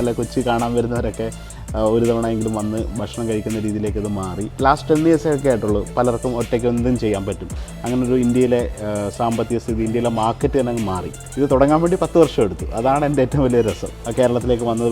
അല്ലെ കൊച്ചി കാണാൻ വരുന്നവരൊക്കെ ഒരു തവണയെങ്കിലും വന്ന് ഭക്ഷണം കഴിക്കുന്ന രീതിയിലേക്ക് ഇത് മാറി. ലാസ്റ്റ് 10 ഇയേഴ്സൊക്കെ ആയിട്ടുള്ളൂ പലർക്കും ഒറ്റയ്ക്ക് എന്തും ചെയ്യാൻ പറ്റും. അങ്ങനൊരു ഇന്ത്യയിലെ സാമ്പത്തിക സ്ഥിതി, ഇന്ത്യയിലെ മാർക്കറ്റ് തന്നെ അങ്ങ് മാറി. ഇത് തുടങ്ങാൻ വേണ്ടി 10 വർഷം എടുത്തു. അതാണ് എൻ്റെ ഏറ്റവും വലിയ രസം. കേരളത്തിലേക്ക് വന്നത്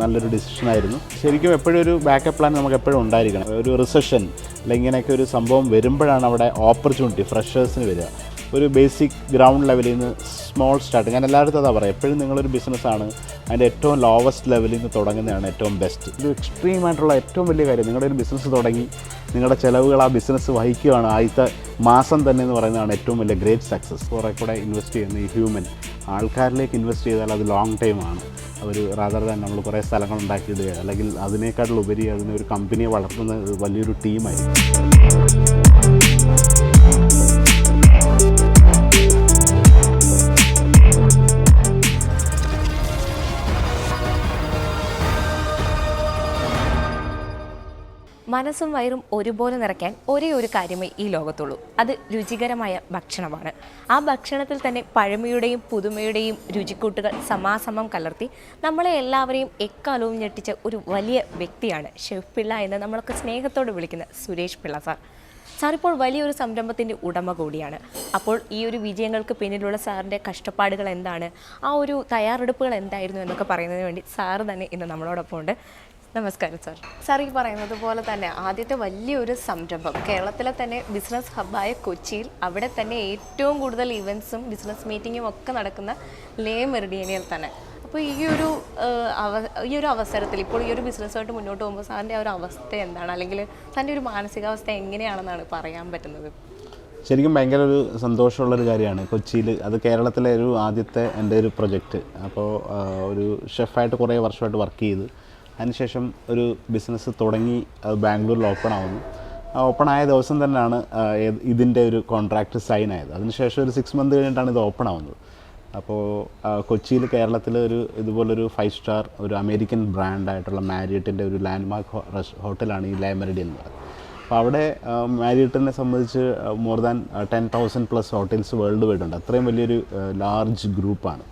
നല്ലൊരു ഡിസിഷനായിരുന്നു. ശരിക്കും എപ്പോഴും ഒരു ബാക്കപ്പ് പ്ലാൻ നമുക്ക് എപ്പോഴും ഉണ്ടായിരിക്കണം. ഒരു റിസഷൻ അല്ലെങ്കിൽ ഇങ്ങനെയൊക്കെ ഒരു സംഭവം വരുമ്പോഴാണ് അവിടെ ഓപ്പർച്യൂണിറ്റി ഫ്രഷേഴ്സിന് വരിക. ഒരു ബേസിക് ഗ്രൗണ്ട് ലെവലിൽ നിന്ന് സ്മോൾ സ്റ്റാർട്ട്. ഞാൻ എല്ലായിടത്തും അതാ പറയാം, എപ്പോഴും നിങ്ങളൊരു ബിസിനസ്സാണ് അതിൻ്റെ ഏറ്റവും ലോവസ്റ്റ് ലെവലിൽ നിന്ന് തുടങ്ങുന്നതാണ് ഏറ്റവും ബെസ്റ്റ്. ഇത് എക്സ്ട്രീമായിട്ടുള്ള ഏറ്റവും വലിയ കാര്യം. നിങ്ങളുടെ ഒരു ബിസിനസ് തുടങ്ങി നിങ്ങളുടെ ചിലവുകൾ ആ ബിസിനസ് വഹിക്കുകയാണ് ആദ്യത്തെ മാസം തന്നെ എന്ന് പറയുന്നതാണ് ഏറ്റവും വലിയ ഗ്രേറ്റ് സക്സസ്. കുറേ കൂടെ ഇൻവെസ്റ്റ് ചെയ്യുന്ന ഈ ഹ്യൂമൻ ആൾക്കാരിലേക്ക് ഇൻവെസ്റ്റ് ചെയ്താൽ അത് ലോങ് ടൈമാണ്. റാദർ ദാൻ നമ്മൾ കുറേ സ്ഥലങ്ങൾ ഉണ്ടാക്കിയിടുക അല്ലെങ്കിൽ അതിനേക്കാളുപരി അതിനൊരു കമ്പനിയെ വളർത്തുന്ന വലിയൊരു ടീമായിരിക്കും. മനസ്സും വയറും ഒരുപോലെ നിറയ്ക്കാൻ ഒരേ ഒരു കാര്യമേ ഈ ലോകത്തുള്ളൂ. അത് രുചികരമായ ഭക്ഷണമാണ്. ആ ഭക്ഷണത്തിൽ തന്നെ പഴമയുടെയും പുതുമയുടെയും രുചിക്കൂട്ടുകൾ സമാസമം കലർത്തി നമ്മളെ എല്ലാവരെയും എക്കാലവും ഞെട്ടിച്ച ഒരു വലിയ വ്യക്തിയാണ് ഷെഫ് പിള്ള എന്ന് നമ്മളൊക്കെ സ്നേഹത്തോടെ വിളിക്കുന്ന സുരേഷ് പിള്ള സാർ. സാർ ഇപ്പോൾ വലിയൊരു സംരംഭത്തിൻ്റെ ഉടമ കൂടിയാണ്. അപ്പോൾ ഈ ഒരു വിജയങ്ങൾക്ക് പിന്നിലുള്ള സാറിൻ്റെ കഷ്ടപ്പാടുകൾ എന്താണ്, ആ ഒരു തയ്യാറെടുപ്പുകൾ എന്തായിരുന്നു എന്നൊക്കെ പറയുന്നതിന് വേണ്ടി സാറ് തന്നെ ഇന്ന് നമ്മളോടൊപ്പം ഉണ്ട്. നമസ്കാരം സാർ. സാർ ഈ പറയുന്നത് പോലെ തന്നെ ആദ്യത്തെ വലിയൊരു സംരംഭം കേരളത്തിലെ തന്നെ ബിസിനസ് ഹബ്ബായ കൊച്ചിയിൽ, അവിടെ തന്നെ ഏറ്റവും കൂടുതൽ ഇവൻറ്റ്സും ബിസിനസ് മീറ്റിങ്ങും ഒക്കെ നടക്കുന്ന ലേ മെറിഡിയനിൽ തന്നെ. അപ്പോൾ ഈ ഒരു അവസരത്തിൽ ഇപ്പോൾ ഈ ഒരു ബിസിനസ്സുമായിട്ട് മുന്നോട്ട് പോകുമ്പോൾ സാറിൻ്റെ ആ ഒരു അവസ്ഥ എന്താണ്, അല്ലെങ്കിൽ തൻ്റെ ഒരു മാനസികാവസ്ഥ എങ്ങനെയാണെന്നാണ് പറയാൻ പറ്റുന്നത്? ശരിക്കും ഭയങ്കര ഒരു സന്തോഷമുള്ളൊരു കാര്യമാണ് കൊച്ചിയിൽ. അത് കേരളത്തിലെ ആദ്യത്തെ എൻ്റെ ഒരു പ്രൊജക്റ്റ്. അപ്പോൾ ഒരു ഷെഫായിട്ട് കുറേ വർഷമായിട്ട് വർക്ക് ചെയ്ത് അതിനുശേഷം ഒരു ബിസിനസ് തുടങ്ങി. അത് ബാംഗ്ലൂരിൽ ഓപ്പൺ ആവുന്നു. ഓപ്പൺ ആയ ദിവസം തന്നെയാണ് ഇതിൻ്റെ ഒരു കോൺട്രാക്റ്റ് സൈൻ ആയത്. അതിനുശേഷം ഒരു 6 മന്ത് കഴിഞ്ഞിട്ടാണ് ഇത് ഓപ്പൺ ആവുന്നത്. അപ്പോൾ കൊച്ചിയിൽ കേരളത്തിൽ ഇതുപോലൊരു 5 സ്റ്റാർ ഒരു അമേരിക്കൻ ബ്രാൻഡായിട്ടുള്ള മാരിയറ്റിൻ്റെ ഒരു ലാൻഡ്മാർക്ക് ഹോട്ടലാണ് ഈ ലേ മെറിഡിയൻ എന്ന് പറയുന്നത്. അപ്പോൾ അവിടെ മാരിയറ്റിനെ സംബന്ധിച്ച് more than 10,000+ hotels world wide ഉണ്ട്. അത്രയും വലിയൊരു ലാർജ് ഗ്രൂപ്പാണ്.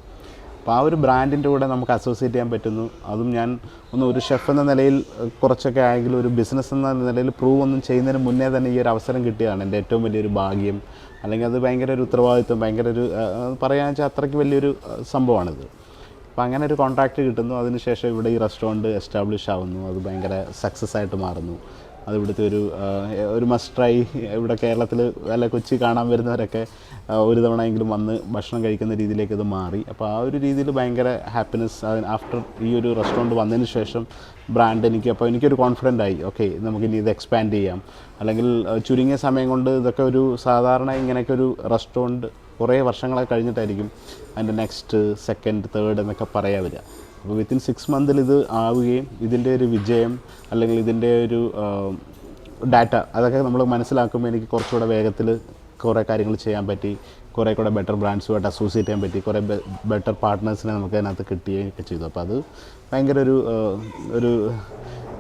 അപ്പോൾ ആ ഒരു ബ്രാൻഡിൻ്റെ കൂടെ നമുക്ക് അസോസിയേറ്റ് ചെയ്യാൻ പറ്റുന്നു. അതും ഞാൻ ഒരു ഷെഫ് എന്ന നിലയിൽ കുറച്ചൊക്കെ ആയെങ്കിലും ഒരു ബിസിനസ് എന്ന നിലയിൽ പ്രൂവ് ഒന്നും ചെയ്യുന്നതിന് മുന്നേ തന്നെ ഈ ഒരു അവസരം കിട്ടിയതാണ് എൻ്റെ ഏറ്റവും വലിയൊരു ഭാഗ്യം. അല്ലെങ്കിൽ അത് ഭയങ്കര ഒരു ഉത്തരവാദിത്വം, ഭയങ്കര ഒരു പറയാന്ന് വെച്ചാൽ അത്രയ്ക്ക് വലിയൊരു സംഭവമാണിത്. അപ്പോൾ അങ്ങനെ ഒരു കോൺട്രാക്റ്റ് കിട്ടുന്നു. അതിനുശേഷം ഇവിടെ ഈ റെസ്റ്റോറൻറ്റ് എസ്റ്റാബ്ലിഷ് ആവുന്നു. അത് ഭയങ്കര സക്സസ് ആയിട്ട് മാറുന്നു. അത് ഇവിടുത്തെ ഒരു മസ്റ്റ് ട്രൈ. ഇവിടെ കേരളത്തിൽ അല്ല കൊച്ചി കാണാൻ വരുന്നവരൊക്കെ ഒരു തവണയെങ്കിലും വന്ന് ഭക്ഷണം കഴിക്കുന്ന രീതിയിലേക്ക് ഇത് മാറി. അപ്പോൾ ആ ഒരു രീതിയിൽ ഭയങ്കര ഹാപ്പിനെസ്. ആഫ്റ്റർ ഈ ഒരു റെസ്റ്റോറൻറ്റ് വന്നതിന് ശേഷം ബ്രാൻഡ് എനിക്കൊരു കോൺഫിഡൻ്റ് ആയി. ഓക്കെ, നമുക്കിനി ഇത് എക്സ്പാൻഡ് ചെയ്യാം. അല്ലെങ്കിൽ ചുരുങ്ങിയ സമയം കൊണ്ട് ഇതൊക്കെ ഒരു സാധാരണ ഇങ്ങനെയൊക്കെ ഒരു റെസ്റ്റോറൻറ്റ് കുറേ വർഷങ്ങളൊക്കെ കഴിഞ്ഞിട്ടായിരിക്കും അതിൻ്റെ നെക്സ്റ്റ്, സെക്കൻഡ്, തേർഡ് എന്നൊക്കെ പറയാൻ വരിക. അപ്പോൾ വിത്തിൻ 6 മന്തിൽ ഇത് ആവുകയും ഇതിൻ്റെ ഒരു വിജയം അല്ലെങ്കിൽ ഇതിൻ്റെ ഒരു ഡാറ്റ അതൊക്കെ നമ്മൾ മനസ്സിലാക്കുമ്പോൾ എനിക്ക് കുറച്ചുകൂടെ വേഗത്തിൽ കുറേ കാര്യങ്ങൾ ചെയ്യാൻ പറ്റി. കുറേ കൂടെ ബെറ്റർ ബ്രാൻഡ്സുമായിട്ട് അസോസിയേറ്റ് ചെയ്യാൻ പറ്റി. കുറേ ബെറ്റർ പാർട്ട്നേഴ്സിനെ നമുക്ക് അതിനകത്ത് കിട്ടുകയൊക്കെ ചെയ്തു. അപ്പോൾ അത് ഭയങ്കര ഒരു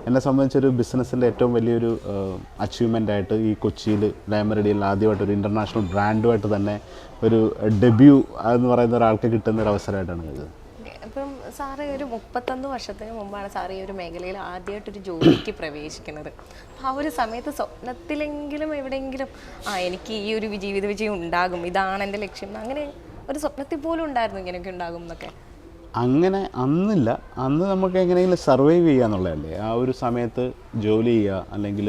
എന്നെ സംബന്ധിച്ചൊരു ബിസിനസ്സിൻ്റെ ഏറ്റവും വലിയൊരു അച്ചീവ്മെൻ്റായിട്ട് ഈ കൊച്ചിയിൽ ലേ മെറിഡിയനിൽ ആദ്യമായിട്ട് ഒരു ഇൻ്റർനാഷണൽ ബ്രാൻഡുമായിട്ട് തന്നെ ഒരു ഡെബ്യൂ എന്ന് പറയുന്ന ഒരാൾക്ക് കിട്ടുന്ന ഒരു അവസരമായിട്ടാണ് ഇത്. അപ്പം സാറ് ഒരു 31 വർഷത്തിന് മുമ്പാണ് സാർ ഈ ഒരു മേഖലയിൽ ആദ്യമായിട്ടൊരു ജോലിക്ക് പ്രവേശിക്കുന്നത്. അപ്പോൾ ആ ഒരു സമയത്ത് സ്വപ്നത്തിലെങ്കിലും എവിടെയെങ്കിലും എനിക്ക് ഈ ഒരു ജീവിത വിജയം ഉണ്ടാകും, ഇതാണ് എൻ്റെ ലക്ഷ്യം, അങ്ങനെ ഒരു സ്വപ്നത്തിൽ പോലും ഉണ്ടായിരുന്നു ഇങ്ങനെയൊക്കെ ഉണ്ടാകും എന്നൊക്കെ? അങ്ങനെ അന്നില്ല. അന്ന് നമുക്ക് എങ്ങനെയെങ്കിലും സർവൈവ് ചെയ്യുക എന്നുള്ളതല്ലേ. ആ ഒരു സമയത്ത് ജോലി ചെയ്യുക, അല്ലെങ്കിൽ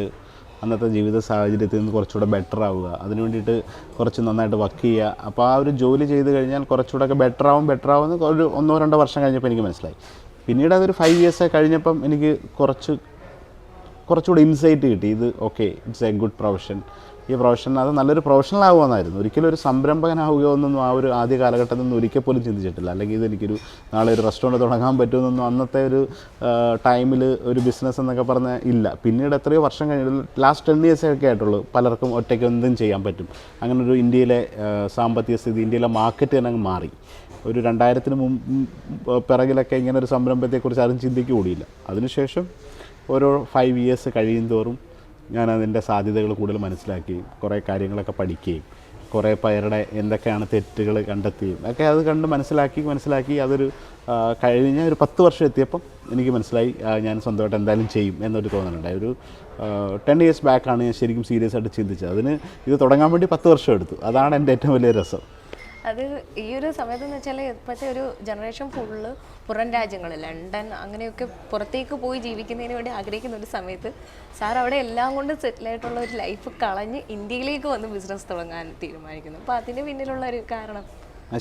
അന്നത്തെ ജീവിത സാഹചര്യത്തിൽ നിന്ന് കുറച്ചുകൂടെ ബെറ്റർ ആവുക, അതിന് വേണ്ടിയിട്ട് കുറച്ച് നന്നായിട്ട് വർക്ക് ചെയ്യുക. അപ്പോൾ ആ ഒരു ജോലി ചെയ്ത് കഴിഞ്ഞാൽ കുറച്ചുകൂടെയൊക്കെ ബെറ്ററാവുമെന്ന് ഒരു 1-2 വർഷം കഴിഞ്ഞപ്പോൾ എനിക്ക് മനസ്സിലായി. പിന്നീട് അതൊരു 5 ഇയേഴ്സ് കഴിഞ്ഞപ്പം എനിക്ക് കുറച്ചുകൂടി ഇൻസൈറ്റ് കിട്ടി. ഇത് okay, it's A good profession. ഈ പ്രൊഫഷൻ അത് നല്ലൊരു പ്രൊഫഷണൽ ആവുമെന്നായിരുന്നു. ഒരിക്കലും ഒരു സംരംഭകനാവുകയോ എന്നൊന്നും ആ ഒരു ആദ്യ കാലഘട്ടത്തിൽ നിന്ന് ഒരിക്കൽ പോലും ചിന്തിച്ചിട്ടില്ല. അല്ലെങ്കിൽ ഇതെനിക്കൊരു നാളെ ഒരു റെസ്റ്റോറൻറ്റ് തുടങ്ങാൻ പറ്റുമെന്നൊന്നും അന്നത്തെ ഒരു ടൈമിൽ ഒരു ബിസിനസ് എന്നൊക്കെ പറഞ്ഞാൽ ഇല്ല. പിന്നീട് എത്രയോ വർഷം കഴിഞ്ഞ് ലാസ്റ്റ് 10 ഇയേഴ്സൊക്കെ ആയിട്ടുള്ളൂ പലർക്കും ഒറ്റയ്ക്ക് എന്തും ചെയ്യാൻ പറ്റും. അങ്ങനൊരു ഇന്ത്യയിലെ സാമ്പത്തിക സ്ഥിതി, ഇന്ത്യയിലെ മാർക്കറ്റ് തന്നെ അങ്ങ് മാറി. ഒരു 2000 പിറകിലൊക്കെ ഇങ്ങനെ ഒരു സംരംഭത്തെക്കുറിച്ച് ആരും ചിന്തിക്കുക കൂടിയില്ല. അതിനുശേഷം ഓരോ 5 ഇയേഴ്സ് കഴിയും തോറും ഞാൻ അതിൻ്റെ സാധ്യതകൾ കൂടുതൽ മനസ്സിലാക്കുകയും കുറേ കാര്യങ്ങളൊക്കെ പഠിക്കുകയും കുറേ പേരുടെ എന്തൊക്കെയാണ് തെറ്റുകൾ കണ്ടെത്തിയും ഒക്കെ അത് കണ്ട് മനസ്സിലാക്കി അതൊരു കഴിഞ്ഞ ഒരു 10 വർഷം എത്തിയപ്പം എനിക്ക് മനസ്സിലായി ഞാൻ സ്വന്തമായിട്ട് എന്തായാലും ചെയ്യും എന്നൊരു തോന്നലുണ്ടായി. ഒരു 10 ഇയേഴ്സ് ബാക്കാണ് ഞാൻ ശരിക്കും സീരിയസ് ആയിട്ട് ചിന്തിച്ചത്. അതിന് ഇത് തുടങ്ങാൻ വേണ്ടി 10 വർഷം എടുത്തു. അതാണ് എൻ്റെ ഏറ്റവും വലിയ രസം. അത് ഈ ഒരു സമയത്തെന്ന് വെച്ചാൽ ഇപ്പോഴത്തെ ഒരു ജനറേഷൻ ഫുള്ള് പുറം രാജ്യങ്ങൾ, ലണ്ടൻ അങ്ങനെയൊക്കെ പുറത്തേക്ക് പോയി ജീവിക്കുന്നതിന് വേണ്ടി ആഗ്രഹിക്കുന്ന ഒരു സമയത്ത് സാർ അവിടെ എല്ലാം കൊണ്ട് സെറ്റിലായിട്ടുള്ള ഒരു ലൈഫ് കളഞ്ഞ് ഇന്ത്യയിലേക്ക് വന്ന് ബിസിനസ് തുടങ്ങാൻ തീരുമാനിക്കുന്നു. അപ്പോൾ അതിന് പിന്നിലുള്ള ഒരു കാരണം?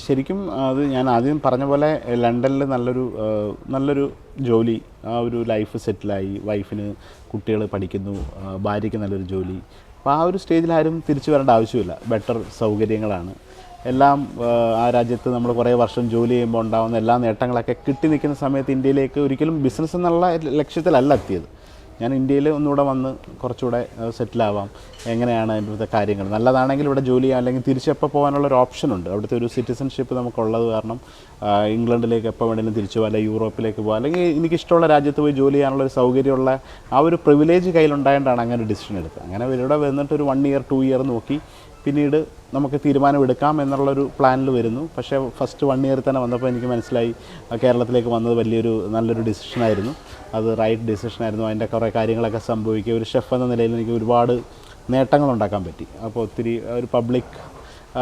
ശരിക്കും അത് ഞാൻ ആദ്യം പറഞ്ഞ പോലെ ലണ്ടനിൽ നല്ലൊരു ജോലി, ആ ഒരു ലൈഫ് സെറ്റിലായി, വൈഫിന് കുട്ടികൾ പഠിക്കുന്നു, ഭാര്യയ്ക്ക് നല്ലൊരു ജോലി. അപ്പോൾ ആ ഒരു സ്റ്റേജിൽ ആരും തിരിച്ചു വരേണ്ട ആവശ്യമില്ല. ബെറ്റർ സൗകര്യങ്ങളാണ് എല്ലാം. ആ രാജ്യത്ത് നമ്മൾ കുറേ വർഷം ജോലി ചെയ്യുമ്പോൾ ഉണ്ടാകുന്ന എല്ലാ നേട്ടങ്ങളൊക്കെ കിട്ടി നിൽക്കുന്ന സമയത്ത് ഇന്ത്യയിലേക്ക് ഒരിക്കലും ബിസിനസ് എന്നുള്ള ലക്ഷ്യത്തിലല്ല എത്തിയത്. ഞാൻ ഇന്ത്യയിൽ ഒന്നുകൂടെ വന്ന് കുറച്ചുകൂടെ സെറ്റിലാവാം, എങ്ങനെയാണ് അതിൻ്റെ കാര്യങ്ങൾ, നല്ലതാണെങ്കിൽ ഇവിടെ ജോലി ചെയ്യാം, അല്ലെങ്കിൽ തിരിച്ചെപ്പോൾ പോകാനുള്ളൊരു ഓപ്ഷനുണ്ട്. അവിടുത്തെ ഒരു സിറ്റിസൺഷിപ്പ് നമുക്കുള്ളത് കാരണം ഇംഗ്ലണ്ടിലേക്ക് എപ്പോൾ വേണമെങ്കിലും തിരിച്ചു പോകാം, അല്ലെങ്കിൽ യൂറോപ്പിലേക്ക് പോകാം, അല്ലെങ്കിൽ എനിക്കിഷ്ടമുള്ള രാജ്യത്ത് പോയി ജോലി ചെയ്യാനുള്ളൊരു സൗകര്യമുള്ള ആ ഒരു പ്രിവിലേജ് കയ്യിലുണ്ടായതുകൊണ്ടാണ് അങ്ങനെ ഒരു ഡിസിഷൻ എടുത്തത്. അങ്ങനെ ഇവിടെ വന്നിട്ട് ഒരു 1 ഇയർ 2 ഇയർ നോക്കി പിന്നീട് നമുക്ക് തീരുമാനമെടുക്കാം എന്നുള്ളൊരു പ്ലാനിൽ വരുന്നു. പക്ഷേ ഫസ്റ്റ് 1 ഇയർ തന്നെ വന്നപ്പോൾ എനിക്ക് മനസ്സിലായി കേരളത്തിലേക്ക് വന്നത് നല്ലൊരു ഡിസിഷനായിരുന്നു. അത് റൈറ്റ് ഡിസിഷനായിരുന്നു. അതിൻ്റെ കുറേ കാര്യങ്ങളൊക്കെ സംഭവിക്കുക, ഒരു ഷെഫ് എന്ന നിലയിൽ എനിക്ക് ഒരുപാട് നേട്ടങ്ങളുണ്ടാക്കാൻ പറ്റി. അപ്പോൾ ഒത്തിരി ഒരു പബ്ലിക്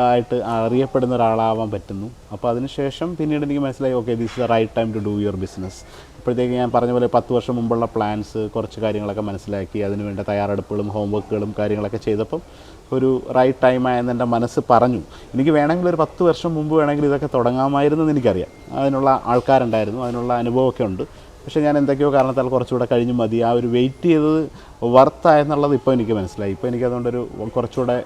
ആയിട്ട് അറിയപ്പെടുന്ന ഒരാളാവാൻ പറ്റുന്നു. അപ്പോൾ അതിനുശേഷം പിന്നീട് എനിക്ക് മനസ്സിലായി okay this is the right time to do your business. അപ്പോഴത്തേക്ക് ഞാൻ പറഞ്ഞ പോലെ 10 വർഷം മുമ്പുള്ള പ്ലാൻസ്, കുറച്ച് കാര്യങ്ങളൊക്കെ മനസ്സിലാക്കി, അതിന് വേണ്ട തയ്യാറെടുപ്പുകളും ഹോംവർക്കുകളും കാര്യങ്ങളൊക്കെ ചെയ്തപ്പം ഒരു റൈറ്റ് ടൈമായെന്ന് എൻ്റെ മനസ്സ് പറഞ്ഞു. എനിക്ക് വേണമെങ്കിൽ ഒരു 10 വർഷം മുമ്പ് വേണമെങ്കിൽ ഇതൊക്കെ തുടങ്ങാമായിരുന്നു എന്ന് എനിക്കറിയാം. അതിനുള്ള ആൾക്കാരുണ്ടായിരുന്നു, അതിനുള്ള അനുഭവമൊക്കെ ഉണ്ട്. പക്ഷേ ഞാൻ എന്തൊക്കെയോ കാരണത്താൽ കുറച്ചുകൂടെ കഴിഞ്ഞ് മതി, ആ ഒരു വെയിറ്റ് ചെയ്തത് വർത്തായെന്നുള്ളത് ഇപ്പോൾ എനിക്ക് മനസ്സിലായി. ഇപ്പോൾ എനിക്കതുകൊണ്ടൊരു കുറച്ചുകൂടെ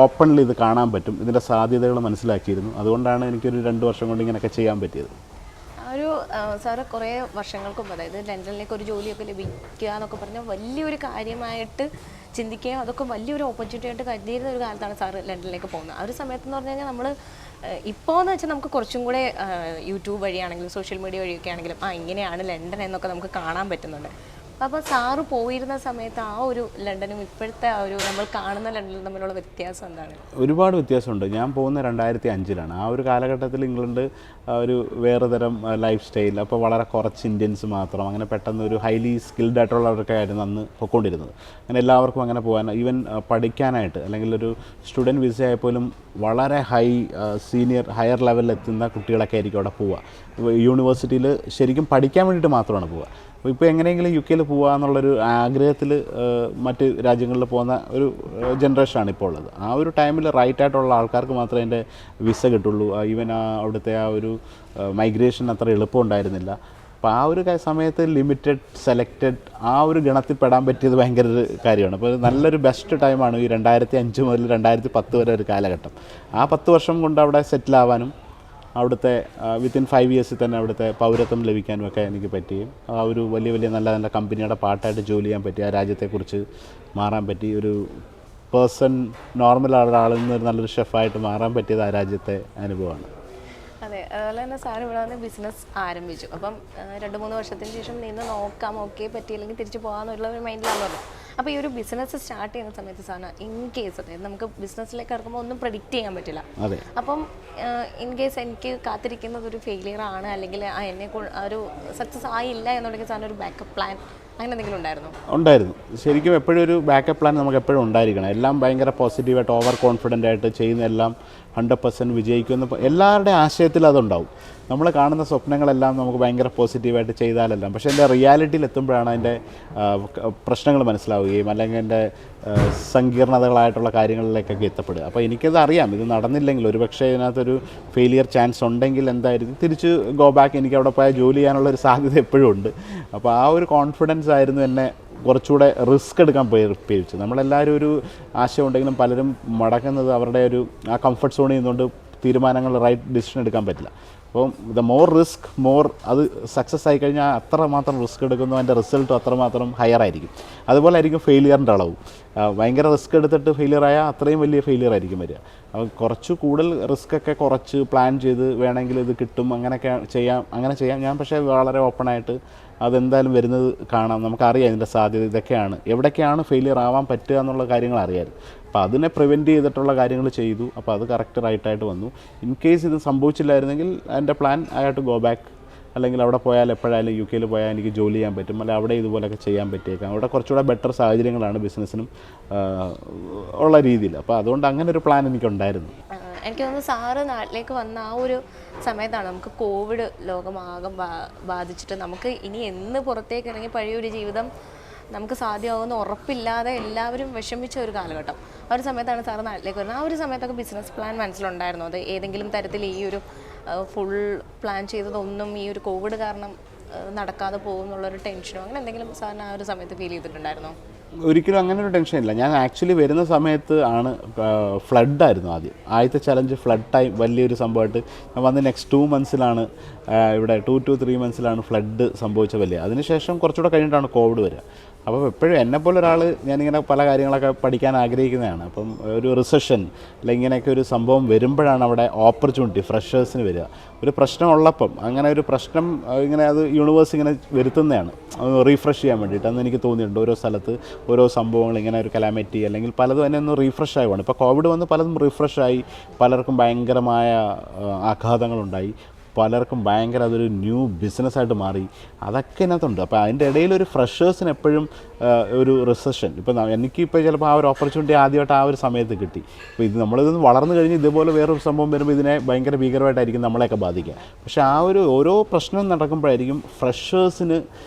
ഓപ്പൺലി ഇത് കാണാൻ പറ്റും, ഇതിൻ്റെ സാധ്യതകൾ മനസ്സിലാക്കിയിരുന്നു. അതുകൊണ്ടാണ് എനിക്കൊരു 2 വർഷം കൊണ്ട് ഇങ്ങനെയൊക്കെ ചെയ്യാൻ പറ്റിയത്. ഒരു സാറ് കുറേ വർഷങ്ങൾക്ക് മുമ്പ്, അതായത് ലണ്ടനിലേക്ക് ഒരു ജോലിയൊക്കെ ലഭിക്കുക എന്നൊക്കെ പറഞ്ഞാൽ വലിയൊരു കാര്യമായിട്ട് ചിന്തിക്കുകയും അതൊക്കെ വലിയൊരു ഓപ്പർച്യൂണിറ്റി ആയിട്ട് കരുതിയിരുന്ന ഒരു കാലത്താണ് സാറ് ലണ്ടനിലേക്ക് പോകുന്നത്. ആ ഒരു സമയത്തെന്ന് പറഞ്ഞു കഴിഞ്ഞാൽ നമ്മൾ ഇപ്പോൾ എന്ന് വെച്ചാൽ നമുക്ക് കുറച്ചും കൂടെ യൂട്യൂബ് വഴിയാണെങ്കിലും സോഷ്യൽ മീഡിയ വഴിയൊക്കെ ആണെങ്കിലും ഇങ്ങനെയാണ് ലണ്ടൻ എന്നൊക്കെ നമുക്ക് കാണാൻ പറ്റുന്നുണ്ട്. അപ്പോൾ സാറ് പോയിരുന്ന സമയത്ത് ആ ഒരു ലണ്ടനും ഇപ്പോഴത്തെ ആ ഒരു നമ്മൾ കാണുന്ന ലണ്ടനും തമ്മിലുള്ള വ്യത്യാസം എന്താണ്? ഒരുപാട് വ്യത്യാസമുണ്ട്. ഞാൻ പോകുന്ന 2005-ലാണ്. ആ ഒരു കാലഘട്ടത്തിൽ ഇംഗ്ലണ്ട് ഒരു വേറെ തരം ലൈഫ് സ്റ്റൈൽ, അപ്പോൾ വളരെ കുറച്ച് ഇന്ത്യൻസ് മാത്രം, അങ്ങനെ പെട്ടെന്ന് ഒരു ഹൈലി സ്കിൽഡ് ആയിട്ടുള്ളവർക്കൊക്കെ ആയിരുന്നു അന്ന് പൊയ്ക്കൊണ്ടിരുന്നത്. അങ്ങനെ എല്ലാവർക്കും അങ്ങനെ പോകാൻ, ഈവൻ പഠിക്കാനായിട്ട് അല്ലെങ്കിൽ ഒരു സ്റ്റുഡൻറ്റ് വിസ ആയപ്പോലും വളരെ ഹയർ ലെവലിൽ എത്തുന്ന കുട്ടികളൊക്കെ ആയിരിക്കും അവിടെ പോവുക. യൂണിവേഴ്സിറ്റിയിൽ ശരിക്കും പഠിക്കാൻ വേണ്ടിയിട്ട് മാത്രമാണ് പോവുക. അപ്പോൾ ഇപ്പോൾ എങ്ങനെയെങ്കിലും UK പോകുക എന്നുള്ളൊരു ആഗ്രഹത്തിൽ മറ്റ് രാജ്യങ്ങളിൽ പോകുന്ന ഒരു ജനറേഷനാണ് ഇപ്പോൾ ഉള്ളത്. ആ ഒരു ടൈമിൽ റൈറ്റ് ആയിട്ടുള്ള ആൾക്കാർക്ക് മാത്രമേ അതിൻ്റെ വിസ കിട്ടുള്ളൂ. ഈവൻ അവിടുത്തെ ആ ഒരു മൈഗ്രേഷൻ അത്ര എളുപ്പം ഉണ്ടായിരുന്നില്ല. അപ്പോൾ ആ ഒരു സമയത്ത് ലിമിറ്റഡ് സെലക്റ്റഡ് ആ ഒരു ഗണത്തിൽ പെടാൻ പറ്റിയത് ഭയങ്കര ഒരു കാര്യമാണ്. അപ്പോൾ നല്ലൊരു ബെസ്റ്റ് ടൈമാണ് ഈ 2005 മുതൽ 2010 വരെ ഒരു കാലഘട്ടം. ആ 10 വർഷം കൊണ്ട് അവിടെ സെറ്റിലാവാനും അവിടുത്തെ വിത്തിൻ 5 ഇയേഴ്സിൽ തന്നെ അവിടുത്തെ പൗരത്വം ലഭിക്കാനും ഒക്കെ എനിക്ക് പറ്റുകയും ആ ഒരു വലിയ നല്ല കമ്പനിയുടെ പാർട്ടായിട്ട് ജോലി ചെയ്യാൻ പറ്റി, ആ രാജ്യത്തെക്കുറിച്ച് മാറാൻ പറ്റി, ഒരു നോർമൽ ആളിൽ നിന്ന് നല്ലൊരു ഷെഫായിട്ട് മാറാൻ പറ്റിയത് ആ രാജ്യത്തെ അനുഭവമാണ്. അതെ, അതുപോലെ തന്നെ സാർ ഇവിടെ വന്ന് ബിസിനസ് ആരംഭിച്ചു. അപ്പം 2-3 വർഷത്തിന് ശേഷം നിന്ന് നോക്കാം, ഓക്കെ പറ്റിയില്ലെങ്കിൽ തിരിച്ചു പോകാമെന്നുള്ള ഒരു മൈൻഡിലാണ് പറഞ്ഞത്. അപ്പോൾ ഈ ഒരു ബിസിനസ് സ്റ്റാർട്ട് ചെയ്യുന്ന സമയത്ത് സാറിന് ഇൻ കേസ്, അതായത് നമുക്ക് ബിസിനസ്സിലേക്ക് ഇറക്കുമ്പോൾ ഒന്നും പ്രെഡിക്റ്റ് ചെയ്യാൻ പറ്റില്ല. അപ്പം ഇൻ കേസ് എനിക്ക് കാത്തിരിക്കുന്നത് ഒരു ഫെയിലിയർ ആണ്, അല്ലെങ്കിൽ എന്നെ ഒരു സക്സസ് ആയില്ല എന്നുണ്ടെങ്കിൽ സാറിന് ഒരു ബാക്കപ്പ് പ്ലാൻ അങ്ങനെ എന്തെങ്കിലും ഉണ്ടായിരുന്നു? ശരിക്കും എപ്പോഴും ഒരു ബാക്കപ്പ് പ്ലാൻ നമുക്ക് എപ്പോഴും ഉണ്ടായിരിക്കണം. എല്ലാം ഭയങ്കര പോസിറ്റീവായിട്ട് ഓവർ കോൺഫിഡൻ്റ് ആയിട്ട് ചെയ്യുന്ന എല്ലാം 100% വിജയിക്കുമെന്ന് എല്ലാവരുടെ ആശയത്തിൽ അതുണ്ടാവും. നമ്മൾ കാണുന്ന സ്വപ്നങ്ങളെല്ലാം നമുക്ക് ഭയങ്കര പോസിറ്റീവായിട്ട് ചെയ്താലെല്ലാം, പക്ഷേ എൻ്റെ റിയാലിറ്റിയിൽ എത്തുമ്പോഴാണ് അതിൻ്റെ പ്രശ്നങ്ങൾ മനസ്സിലാവുകയും അല്ലെങ്കിൽ എൻ്റെ സങ്കീർണതകളായിട്ടുള്ള കാര്യങ്ങളിലേക്കൊക്കെ എത്തപ്പെടുക. അപ്പോൾ എനിക്കത് അറിയാം, ഇത് നടന്നില്ലെങ്കിൽ ഒരുപക്ഷെ ഇതിനകത്തൊരു ഫെയിലിയർ ചാൻസ് ഉണ്ടെങ്കിൽ എന്തായിരിക്കും, തിരിച്ച് ഗോ ബാക്ക്, എനിക്ക് അവിടെ പോയാൽ ജോലി ചെയ്യാനുള്ളൊരു സാധ്യത എപ്പോഴും ഉണ്ട്. അപ്പോൾ ആ ഒരു കോൺഫിഡൻസ് ആയിരുന്നു എന്നെ കുറച്ചുകൂടെ റിസ്ക് എടുക്കാൻ പ്രേരിപ്പിച്ചു. നമ്മളെല്ലാവരും ഒരു ആശയം ഉണ്ടെങ്കിലും പലരും മടക്കുന്നത് അവരുടെ ഒരു ആ കംഫർട്ട് സോണിൽ നിന്നുകൊണ്ട് തീരുമാനങ്ങൾ റൈറ്റ് ഡിസിഷൻ എടുക്കാൻ പറ്റില്ല. അപ്പം ദ മോർ റിസ്ക് അത് സക്സസ് ആയി കഴിഞ്ഞാൽ അത്രമാത്രം റിസ്ക് എടുക്കുന്നു, അതിൻ്റെ റിസൾട്ടും അത്രമാത്രം ഹയർ ആയിരിക്കും. അതുപോലെ ആയിരിക്കും ഫെയിലിയറിൻ്റെ അളവും. ഭയങ്കര റിസ്ക് എടുത്തിട്ട് ഫെയിലിയർ ആയാൽ അത്രയും വലിയ ഫെയിലിയർ ആയിരിക്കും വരിക. അപ്പോൾ കുറച്ച് കൂടുതൽ റിസ്ക്കൊക്കെ കുറച്ച് പ്ലാൻ ചെയ്ത് വേണമെങ്കിൽ ഇത് കിട്ടും, അങ്ങനെ ചെയ്യാം ഞാൻ. പക്ഷേ വളരെ ഓപ്പണായിട്ട് അതെന്തായാലും വരുന്നത് കാണാം, നമുക്കറിയാം ഇതിൻ്റെ സാധ്യത ഇതൊക്കെയാണ്, എവിടേക്കാണ് ഫെയിലിയർ ആവാൻ പറ്റുക എന്നുള്ള കാര്യങ്ങൾ അറിയാമായിരുന്നു. അപ്പോൾ അതിനെ പ്രിവെൻറ്റ് ചെയ്തിട്ടുള്ള കാര്യങ്ങൾ ചെയ്തു. അപ്പോൾ അത് കറക്റ്റ് റൈറ്റായിട്ട് വന്നു. ഇൻ കേസ് ഇത് സംഭവിച്ചില്ലായിരുന്നെങ്കിൽ എൻ്റെ plan I have to go back, അല്ലെങ്കിൽ അവിടെ പോയാൽ എപ്പോഴായാലും യു കെയിൽ പോയാൽ എനിക്ക് ജോലി ചെയ്യാൻ പറ്റും, അല്ലെങ്കിൽ അവിടെ ഇതുപോലെയൊക്കെ ചെയ്യാൻ പറ്റിയേക്കാം. അവിടെ കുറച്ചുകൂടെ ബെറ്റർ സാഹചര്യങ്ങളാണ് ബിസിനസ്സിനും ഉള്ള രീതിയിൽ. അപ്പോൾ അതുകൊണ്ട് അങ്ങനെ ഒരു പ്ലാൻ എനിക്കുണ്ടായിരുന്നു. എനിക്ക് തോന്നുന്നു സാറ് നാട്ടിലേക്ക് വന്ന ആ ഒരു സമയത്താണ് നമുക്ക് കോവിഡ് ലോകമാകെ ബാധിച്ചിട്ട് നമുക്ക് ഇനി എന്ന് പുറത്തേക്ക് ഇറങ്ങി പഴയൊരു ജീവിതം നമുക്ക് സാധ്യമാകുമെന്ന് ഉറപ്പില്ലാതെ എല്ലാവരും വിഷമിച്ച ഒരു കാലഘട്ടം. ആ ഒരു സമയത്താണ് സാറ് നാട്ടിലേക്ക് വരുന്നത്. ആ ഒരു സമയത്തൊക്കെ ബിസിനസ് പ്ലാൻ മനസ്സിലുണ്ടായിരുന്നോ? അത് ഏതെങ്കിലും തരത്തിൽ ഈ ഒരു ഫുൾ പ്ലാൻ ചെയ്തതൊന്നും ഈ ഒരു കോവിഡ് കാരണം നടക്കാതെ പോകുമെന്നുള്ളൊരു ടെൻഷനോ അങ്ങനെ എന്തെങ്കിലും സാറിന് ആ ഒരു സമയത്ത് ഫീൽ ചെയ്തിട്ടുണ്ടായിരുന്നോ? ഒരിക്കലും അങ്ങനെ ഒരു ടെൻഷനില്ല. ഞാൻ ആക്ച്വലി വരുന്ന സമയത്ത് ആണ് ഫ്ലഡായിരുന്നു ആദ്യത്തെ ചലഞ്ച്. ഫ്ലഡ് ടൈം വലിയൊരു സംഭവമായിട്ട് ഞാൻ വന്ന് നെക്സ്റ്റ് 2 മന്ത്സിലാണ് ഇവിടെ 2 to 3 മന്ത്സിലാണ് ഫ്ലഡ് സംഭവിച്ച വലിയ. അതിനുശേഷം കുറച്ചുകൂടെ കഴിഞ്ഞിട്ടാണ് കോവിഡ് വരിക. അപ്പോൾ എപ്പോഴും എന്നെപ്പോലെ ഒരാൾ ഞാനിങ്ങനെ പല കാര്യങ്ങളൊക്കെ പഠിക്കാൻ ആഗ്രഹിക്കുന്നതാണ്. അപ്പം ഒരു റിസഷൻ അല്ലെങ്കിൽ ഇങ്ങനെയൊക്കെ ഒരു സംഭവം വരുമ്പോഴാണ് അവിടെ ഓപ്പർച്യൂണിറ്റി ഫ്രഷേഴ്സിന് വരിക. ഒരു പ്രശ്നമുള്ളപ്പം അങ്ങനെ ഒരു പ്രശ്നം ഇങ്ങനെ അത് യൂണിവേഴ്സ് ഇങ്ങനെ വരുത്തുന്നതാണ് റീഫ്രഷ് ചെയ്യാൻ വേണ്ടിയിട്ട്. അന്ന് എനിക്ക് തോന്നിയിട്ടുണ്ട് ഓരോ സ്ഥലത്ത് ഓരോ സംഭവങ്ങൾ ഇങ്ങനെ ഒരു കലാമിറ്റി അല്ലെങ്കിൽ പലതും തന്നെ ഒന്ന് റീഫ്രഷ് ആവുകയാണ്. ഇപ്പോൾ കോവിഡ് വന്ന് പലതും റീഫ്രഷായി, പലർക്കും ഭയങ്കരമായ ആഘാതങ്ങളുണ്ടായി, പലർക്കും ഭയങ്കര അതൊരു ന്യൂ ബിസിനസ്സായിട്ട് മാറി. അതൊക്കെ ഇതിനകത്തുണ്ട്. അപ്പോൾ അതിൻ്റെ ഇടയിൽ ഒരു ഫ്രഷേഴ്സിന് എപ്പോഴും ഒരു റിസഷൻ ഇപ്പോൾ എനിക്കിപ്പോൾ ചിലപ്പോൾ ആ ഒരു ഓപ്പർച്യൂണിറ്റി ആദ്യമായിട്ട് ആ ഒരു സമയത്ത് കിട്ടി. അപ്പോൾ ഇത് നമ്മളിതൊന്ന് വളർന്നു കഴിഞ്ഞ് ഇതുപോലെ വേറൊരു സംഭവം വരുമ്പോൾ ഇതിനെ ഭയങ്കര ഭീകരമായിട്ടായിരിക്കും നമ്മളെയൊക്കെ ബാധിക്കുക. പക്ഷേ ആ ഒരു ഓരോ പ്രശ്നം നടക്കുമ്പോഴായിരിക്കും ഫ്രഷേഴ്സിന്